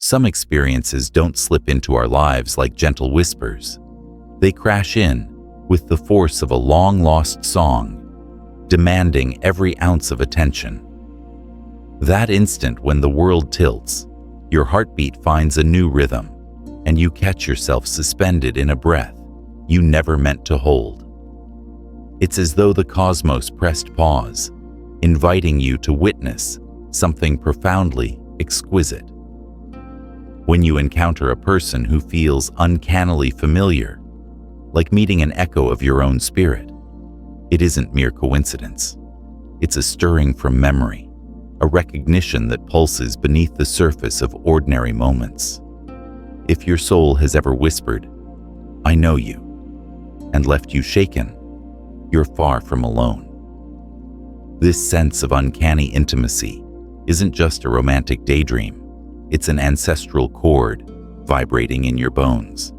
Some experiences don't slip into our lives like gentle whispers. They crash in with the force of a long-lost song, demanding every ounce of attention. That instant when the world tilts, your heartbeat finds a new rhythm, and you catch yourself suspended in a breath you never meant to hold. It's as though the cosmos pressed pause, inviting you to witness something profoundly exquisite. When you encounter a person who feels uncannily familiar, like meeting an echo of your own spirit, it isn't mere coincidence. It's a stirring from memory, a recognition that pulses beneath the surface of ordinary moments. If your soul has ever whispered, "I know you," and left you shaken, you're far from alone. This sense of uncanny intimacy isn't just a romantic daydream, it's an ancestral chord vibrating in your bones.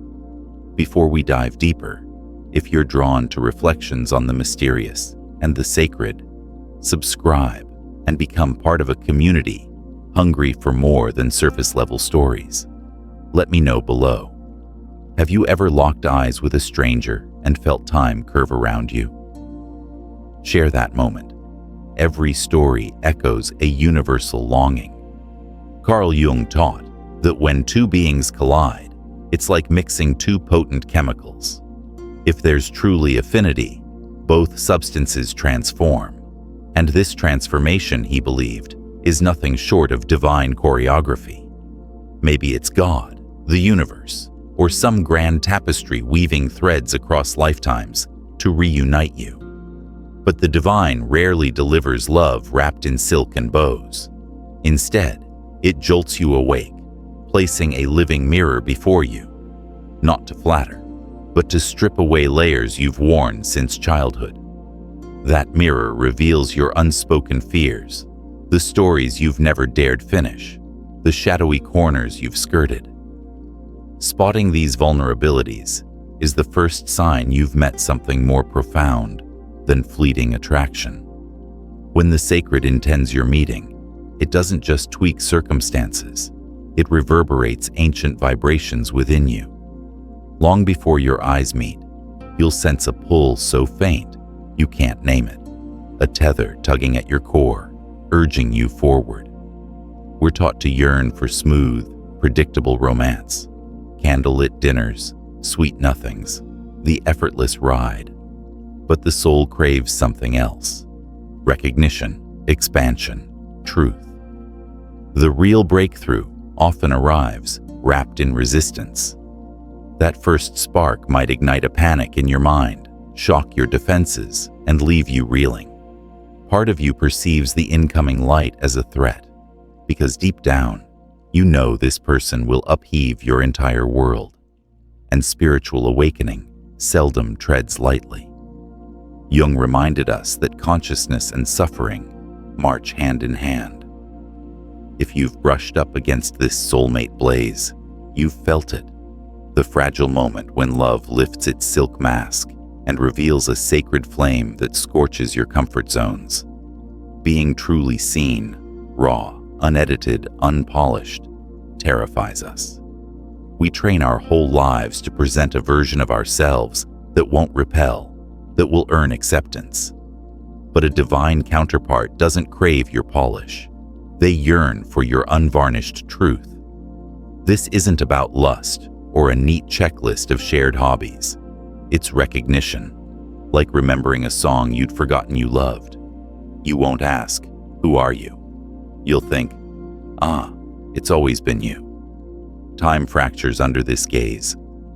Before we dive deeper, if you're drawn to reflections on the mysterious and the sacred, subscribe and become part of a community hungry for more than surface-level stories. Let me know below. Have you ever locked eyes with a stranger and felt time curve around you? Share that moment. Every story echoes a universal longing. Carl Jung taught that when two beings collide, it's like mixing two potent chemicals. If there's truly affinity, both substances transform. And this transformation, he believed, is nothing short of divine choreography. Maybe it's God, the universe, or some grand tapestry weaving threads across lifetimes to reunite you. But the divine rarely delivers love wrapped in silk and bows. Instead, it jolts you awake, placing a living mirror before you, not to flatter, but to strip away layers you've worn since childhood. That mirror reveals your unspoken fears, the stories you've never dared finish, the shadowy corners you've skirted. Spotting these vulnerabilities is the first sign you've met something more profound than fleeting attraction. When the sacred intends your meeting, it doesn't just tweak circumstances, it reverberates ancient vibrations within you. Long before your eyes meet, you'll sense a pull so faint you can't name it, a tether tugging at your core, urging you forward. We're taught to yearn for smooth, predictable romance, candlelit dinners, sweet nothings, the effortless ride. But the soul craves something else: recognition, expansion, truth. The real breakthrough often arrives wrapped in resistance. That first spark might ignite a panic in your mind, shock your defenses, and leave you reeling. Part of you perceives the incoming light as a threat, because deep down, you know this person will upheave your entire world, and spiritual awakening seldom treads lightly. Jung reminded us that consciousness and suffering march hand in hand. If you've brushed up against this soulmate blaze, you've felt it, the fragile moment when love lifts its silk mask and reveals a sacred flame that scorches your comfort zones. Being truly seen, raw, unedited, unpolished, terrifies us. We train our whole lives to present a version of ourselves that won't repel, that will earn acceptance. But a divine counterpart doesn't crave your polish. They yearn for your unvarnished truth. This isn't about lust or a neat checklist of shared hobbies. It's recognition, like remembering a song you'd forgotten you loved. You won't ask, "Who are you?" You'll think, "Ah, it's always been you." Time fractures under this gaze,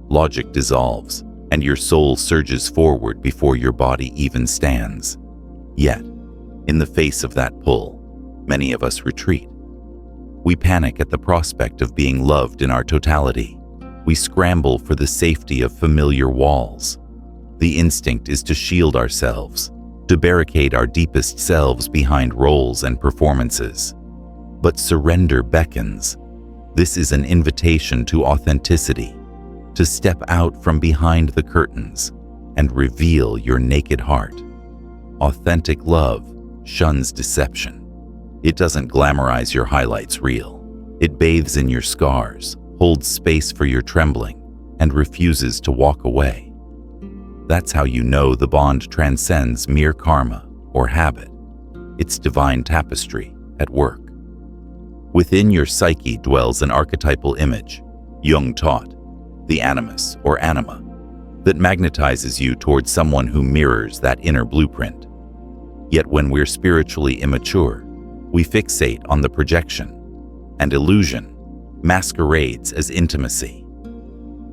logic dissolves, and your soul surges forward before your body even stands. Yet, in the face of that pull, many of us retreat. We panic at the prospect of being loved in our totality. We scramble for the safety of familiar walls. The instinct is to shield ourselves, to barricade our deepest selves behind roles and performances. But surrender beckons. This is an invitation to authenticity, to step out from behind the curtains and reveal your naked heart. Authentic love shuns deception. It doesn't glamorize your highlights reel. It bathes in your scars, holds space for your trembling, and refuses to walk away. That's how you know the bond transcends mere karma or habit. It's divine tapestry at work. Within your psyche dwells an archetypal image, Jung taught, the animus or anima, that magnetizes you towards someone who mirrors that inner blueprint. Yet when we're spiritually immature, we fixate on the projection, and illusion masquerades as intimacy.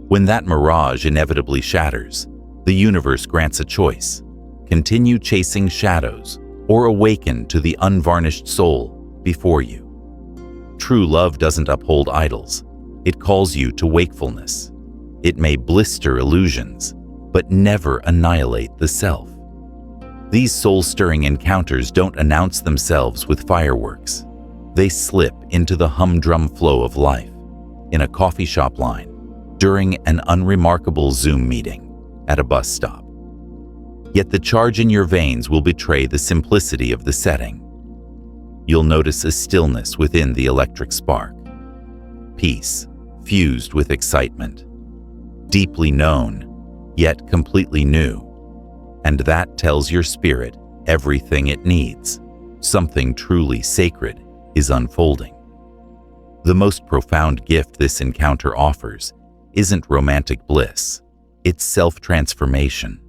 When that mirage inevitably shatters, the universe grants a choice: continue chasing shadows or awaken to the unvarnished soul before you. True love doesn't uphold idols. It calls you to wakefulness. It may blister illusions, but never annihilate the self. These soul-stirring encounters don't announce themselves with fireworks. They slip into the humdrum flow of life, in a coffee shop line, during an unremarkable Zoom meeting, at a bus stop. Yet the charge in your veins will betray the simplicity of the setting. You'll notice a stillness within the electric spark. Peace, fused with excitement. Deeply known, yet completely new. And that tells your spirit everything it needs. Something truly sacred is unfolding. The most profound gift this encounter offers isn't romantic bliss. It's self-transformation.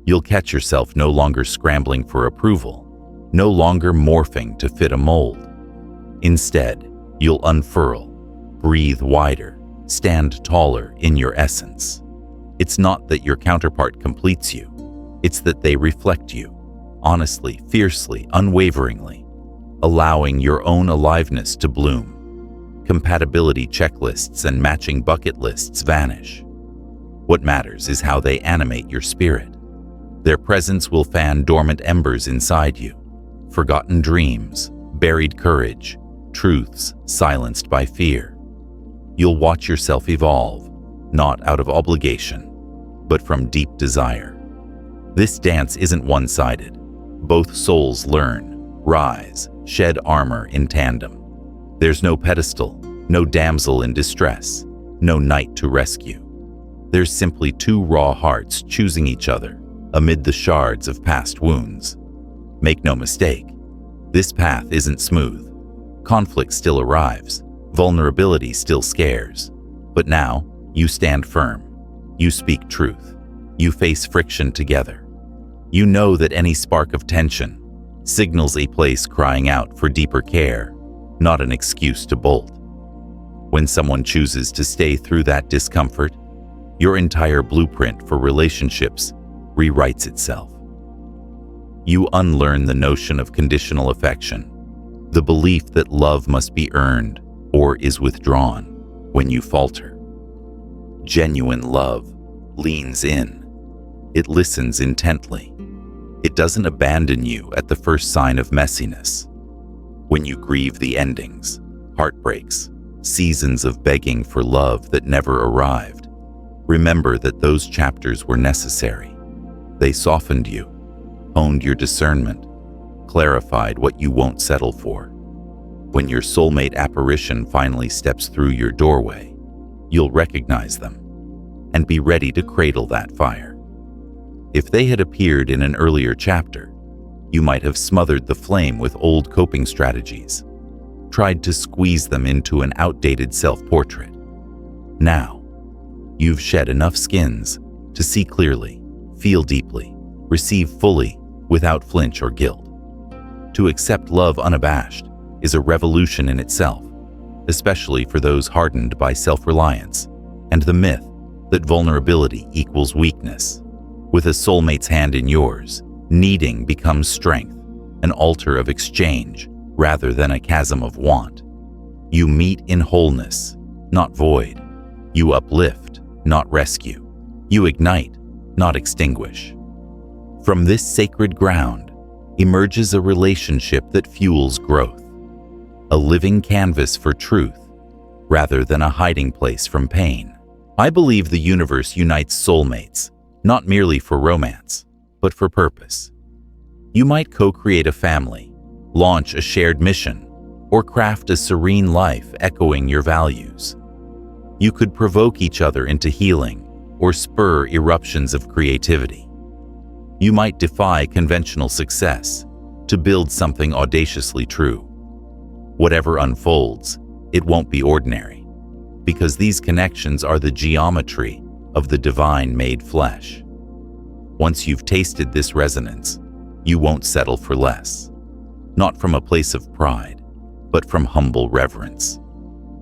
You'll catch yourself no longer scrambling for approval, no longer morphing to fit a mold. Instead, you'll unfurl, breathe wider, stand taller in your essence. It's not that your counterpart completes you. It's that they reflect you, honestly, fiercely, unwaveringly, allowing your own aliveness to bloom. Compatibility checklists and matching bucket lists vanish. What matters is how they animate your spirit. Their presence will fan dormant embers inside you, forgotten dreams, buried courage, truths silenced by fear. You'll watch yourself evolve, not out of obligation, but from deep desire. This dance isn't one-sided. Both souls learn, rise, shed armor in tandem. There's no pedestal, no damsel in distress, no knight to rescue. There's simply two raw hearts choosing each other amid the shards of past wounds. Make no mistake, this path isn't smooth. Conflict still arrives, vulnerability still scares. But now, you stand firm. You speak truth. You face friction together. You know that any spark of tension signals a place crying out for deeper care, not an excuse to bolt. When someone chooses to stay through that discomfort, your entire blueprint for relationships rewrites itself. You unlearn the notion of conditional affection, the belief that love must be earned or is withdrawn when you falter. Genuine love leans in. It listens intently. It doesn't abandon you at the first sign of messiness. When you grieve the endings, heartbreaks, seasons of begging for love that never arrived, remember that those chapters were necessary. They softened you, honed your discernment, clarified what you won't settle for. When your soulmate apparition finally steps through your doorway, you'll recognize them and be ready to cradle that fire. If they had appeared in an earlier chapter, you might have smothered the flame with old coping strategies, tried to squeeze them into an outdated self-portrait. Now, you've shed enough skins to see clearly, feel deeply, receive fully without flinch or guilt. To accept love unabashed is a revolution in itself, especially for those hardened by self-reliance and the myth that vulnerability equals weakness. With a soulmate's hand in yours, needing becomes strength, an altar of exchange rather than a chasm of want. You meet in wholeness, not void. You uplift, not rescue. You ignite, not extinguish. From this sacred ground emerges a relationship that fuels growth, a living canvas for truth rather than a hiding place from pain. I believe the universe unites soulmates, not merely for romance, but for purpose. You might co-create a family, launch a shared mission, or craft a serene life echoing your values. You could provoke each other into healing or spur eruptions of creativity. You might defy conventional success to build something audaciously true. Whatever unfolds, it won't be ordinary, because these connections are the geometry of the divine made flesh. Once you've tasted this resonance, you won't settle for less. Not from a place of pride, but from humble reverence.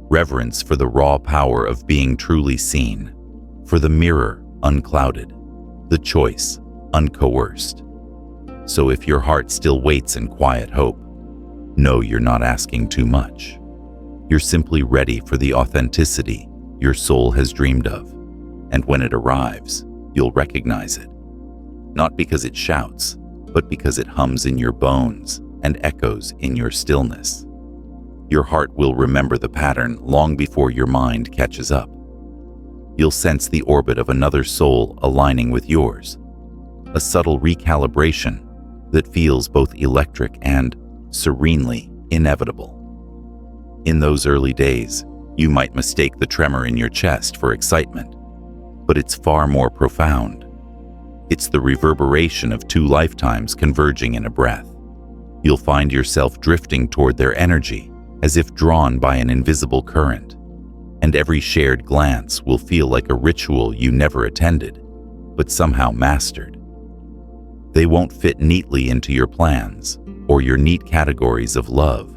Reverence for the raw power of being truly seen, for the mirror unclouded, the choice uncoerced. So if your heart still waits in quiet hope, know you're not asking too much. You're simply ready for the authenticity your soul has dreamed of, and when it arrives, you'll recognize it. Not because it shouts, but because it hums in your bones and echoes in your stillness. Your heart will remember the pattern long before your mind catches up. You'll sense the orbit of another soul aligning with yours, a subtle recalibration that feels both electric and serenely inevitable. In those early days, you might mistake the tremor in your chest for excitement, but it's far more profound. It's the reverberation of two lifetimes converging in a breath. You'll find yourself drifting toward their energy as if drawn by an invisible current, and every shared glance will feel like a ritual you never attended, but somehow mastered. They won't fit neatly into your plans or your neat categories of love.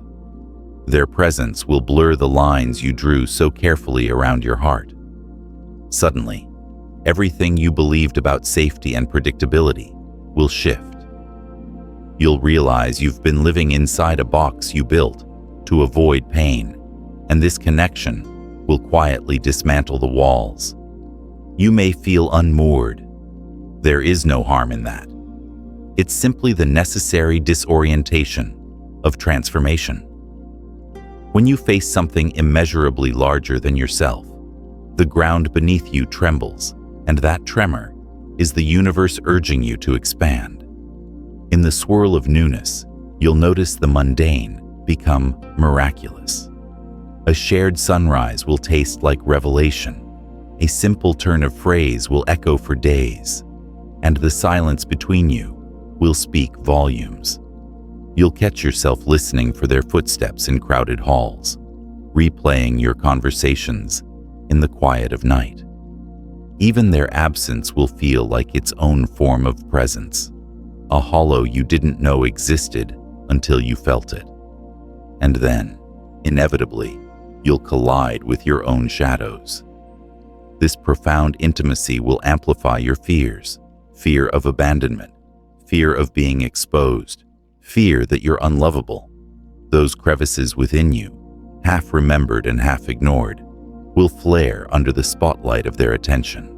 Their presence will blur the lines you drew so carefully around your heart. Suddenly, everything you believed about safety and predictability will shift. You'll realize you've been living inside a box you built to avoid pain, and this connection will quietly dismantle the walls. You may feel unmoored. There is no harm in that. It's simply the necessary disorientation of transformation. When you face something immeasurably larger than yourself, the ground beneath you trembles, and that tremor is the universe urging you to expand. In the swirl of newness, you'll notice the mundane become miraculous. A shared sunrise will taste like revelation. A simple turn of phrase will echo for days, and the silence between you will speak volumes. You'll catch yourself listening for their footsteps in crowded halls, replaying your conversations in the quiet of night. Even their absence will feel like its own form of presence, a hollow you didn't know existed until you felt it. And then, inevitably, you'll collide with your own shadows. This profound intimacy will amplify your fears, fear of abandonment, fear of being exposed, fear that you're unlovable. Those crevices within you, half remembered and half ignored, will flare under the spotlight of their attention.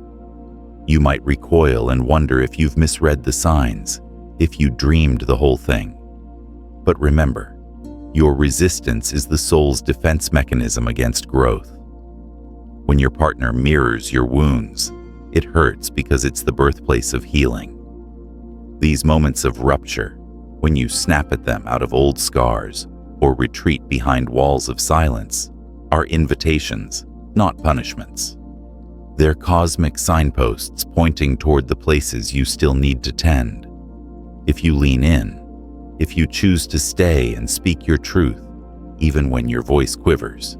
You might recoil and wonder if you've misread the signs, if you dreamed the whole thing. But remember, your resistance is the soul's defense mechanism against growth. When your partner mirrors your wounds, it hurts because it's the birthplace of healing. These moments of rupture, when you snap at them out of old scars or retreat behind walls of silence, are invitations, not punishments. They're cosmic signposts pointing toward the places you still need to tend. If you lean in, if you choose to stay and speak your truth, even when your voice quivers,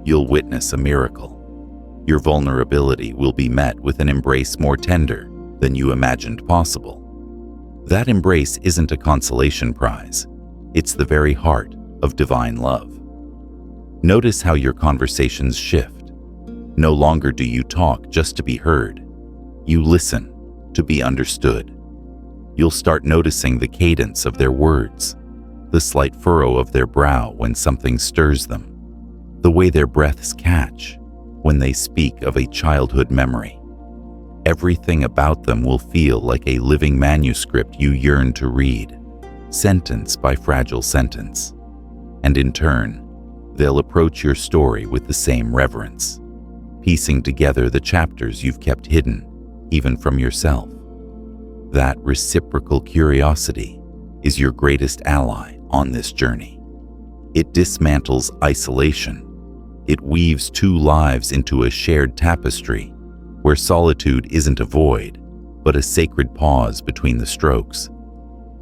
you'll witness a miracle. Your vulnerability will be met with an embrace more tender than you imagined possible. That embrace isn't a consolation prize. It's the very heart of divine love. Notice how your conversations shift. No longer do you talk just to be heard. You listen to be understood. You'll start noticing the cadence of their words, the slight furrow of their brow when something stirs them, the way their breaths catch when they speak of a childhood memory. Everything about them will feel like a living manuscript you yearn to read, sentence by fragile sentence. And in turn, they'll approach your story with the same reverence, piecing together the chapters you've kept hidden, even from yourself. That reciprocal curiosity is your greatest ally on this journey. It dismantles isolation. It weaves two lives into a shared tapestry, where solitude isn't a void, but a sacred pause between the strokes.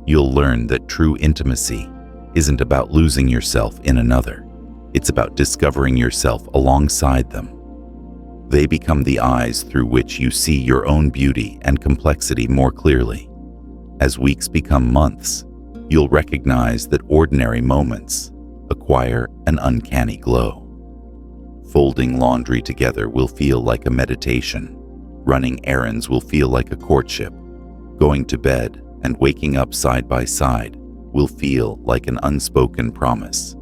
You'll learn that true intimacy isn't about losing yourself in another. It's about discovering yourself alongside them. They become the eyes through which you see your own beauty and complexity more clearly. As weeks become months, you'll recognize that ordinary moments acquire an uncanny glow. Folding laundry together will feel like a meditation. Running errands will feel like a courtship. Going to bed and waking up side by side will feel like an unspoken promise.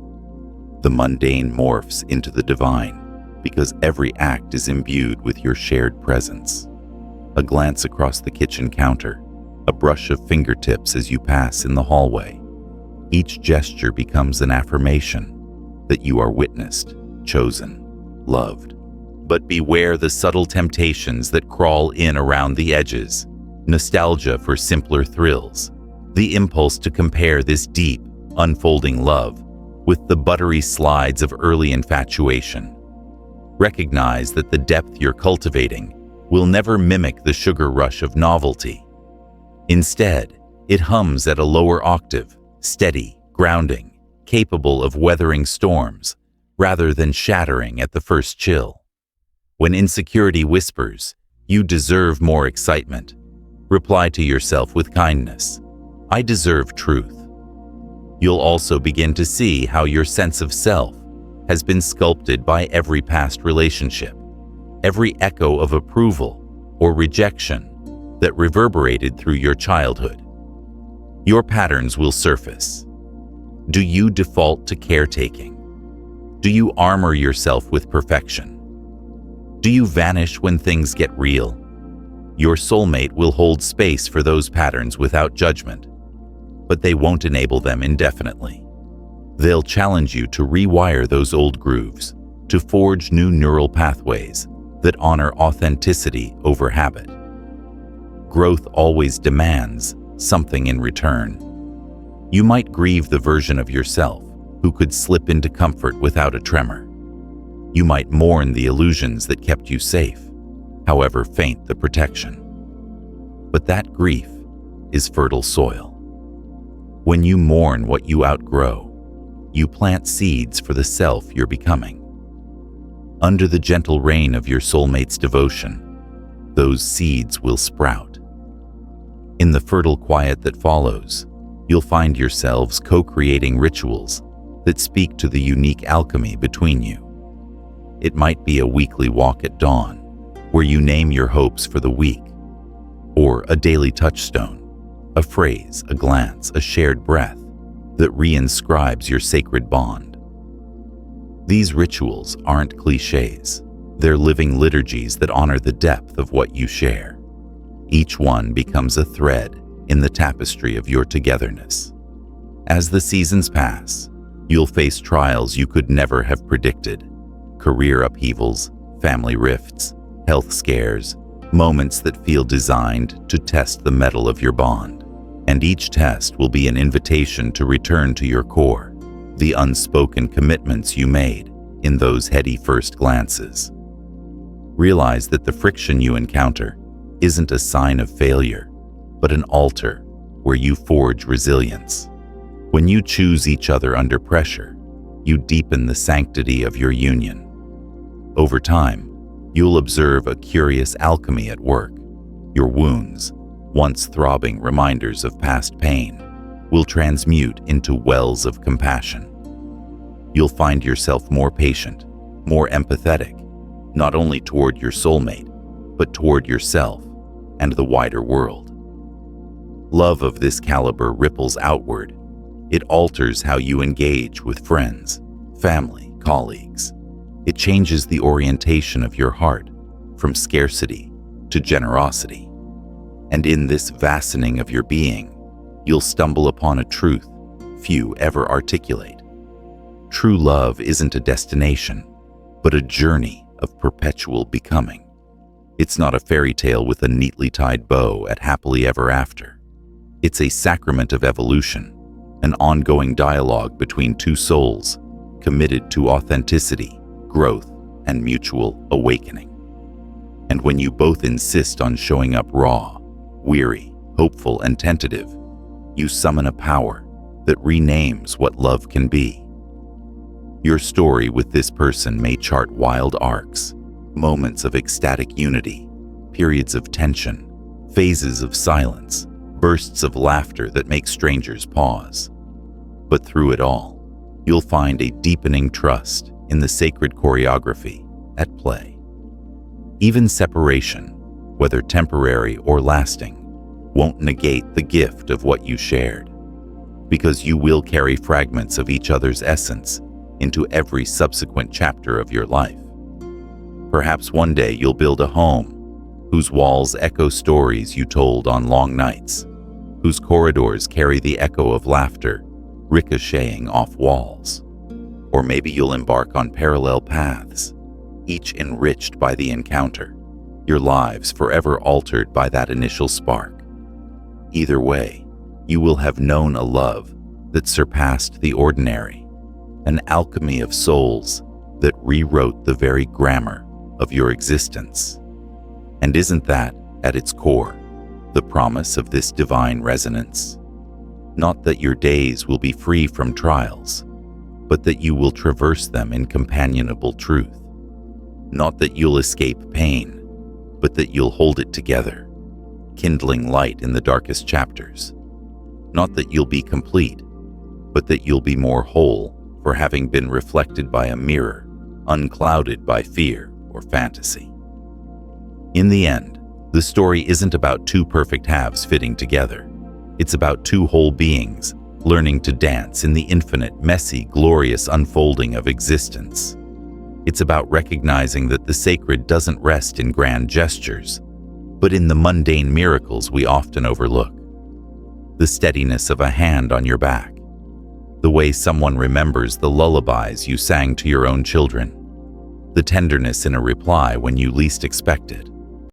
The mundane morphs into the divine because every act is imbued with your shared presence. A glance across the kitchen counter, a brush of fingertips as you pass in the hallway. Each gesture becomes an affirmation that you are witnessed, chosen, loved. But beware the subtle temptations that crawl in around the edges. Nostalgia for simpler thrills. The impulse to compare this deep, unfolding love with the buttery slides of early infatuation. Recognize that the depth you're cultivating will never mimic the sugar rush of novelty. Instead, it hums at a lower octave, steady, grounding, capable of weathering storms, rather than shattering at the first chill. When insecurity whispers, "You deserve more excitement," reply to yourself with kindness, "I deserve truth." You'll also begin to see how your sense of self has been sculpted by every past relationship, every echo of approval or rejection that reverberated through your childhood. Your patterns will surface. Do you default to caretaking? Do you armor yourself with perfection? Do you vanish when things get real? Your soulmate will hold space for those patterns without judgment, but they won't enable them indefinitely. They'll challenge you to rewire those old grooves, to forge new neural pathways that honor authenticity over habit. Growth always demands something in return. You might grieve the version of yourself who could slip into comfort without a tremor. You might mourn the illusions that kept you safe, however faint the protection. But that grief is fertile soil. When you mourn what you outgrow, you plant seeds for the self you're becoming. Under the gentle rain of your soulmate's devotion, those seeds will sprout. In the fertile quiet that follows, you'll find yourselves co-creating rituals that speak to the unique alchemy between you. It might be a weekly walk at dawn, where you name your hopes for the week, or a daily touchstone, a phrase, a glance, a shared breath that reinscribes your sacred bond. These rituals aren't cliches. They're living liturgies that honor the depth of what you share. Each one becomes a thread in the tapestry of your togetherness. As the seasons pass, you'll face trials you could never have predicted. Career upheavals, family rifts, health scares, moments that feel designed to test the mettle of your bond. And each test will be an invitation to return to your core, the unspoken commitments you made in those heady first glances. Realize that the friction you encounter isn't a sign of failure, but an altar where you forge resilience. When you choose each other under pressure, you deepen the sanctity of your union. Over time, you'll observe a curious alchemy at work. Your wounds, once throbbing reminders of past pain, will transmute into wells of compassion. You'll find yourself more patient, more empathetic, not only toward your soulmate, but toward yourself and the wider world. Love of this caliber ripples outward. It alters how you engage with friends, family, colleagues. It changes the orientation of your heart from scarcity to generosity. And in this vastening of your being, you'll stumble upon a truth few ever articulate. True love isn't a destination, but a journey of perpetual becoming. It's not a fairy tale with a neatly tied bow at happily ever after. It's a sacrament of evolution, an ongoing dialogue between two souls committed to authenticity, growth, and mutual awakening. And when you both insist on showing up raw, weary, hopeful, and tentative, you summon a power that renames what love can be. Your story with this person may chart wild arcs, moments of ecstatic unity, periods of tension, phases of silence, bursts of laughter that make strangers pause. But through it all, you'll find a deepening trust in the sacred choreography at play. Even separation, whether temporary or lasting, won't negate the gift of what you shared, because you will carry fragments of each other's essence into every subsequent chapter of your life. Perhaps one day you'll build a home whose walls echo stories you told on long nights, whose corridors carry the echo of laughter ricocheting off walls. Or maybe you'll embark on parallel paths, each enriched by the encounter, your lives forever altered by that initial spark. Either way, you will have known a love that surpassed the ordinary, an alchemy of souls that rewrote the very grammar of your existence. And isn't that, at its core, the promise of this divine resonance? Not that your days will be free from trials, but that you will traverse them in companionable truth. Not that you'll escape pain, but that you'll hold it together, kindling light in the darkest chapters. Not that you'll be complete, but that you'll be more whole for having been reflected by a mirror, unclouded by fear or fantasy. In the end, the story isn't about two perfect halves fitting together. It's about two whole beings learning to dance in the infinite, messy, glorious unfolding of existence. It's about recognizing that the sacred doesn't rest in grand gestures, but in the mundane miracles we often overlook. The steadiness of a hand on your back, the way someone remembers the lullabies you sang to your own children, the tenderness in a reply when you least expect it.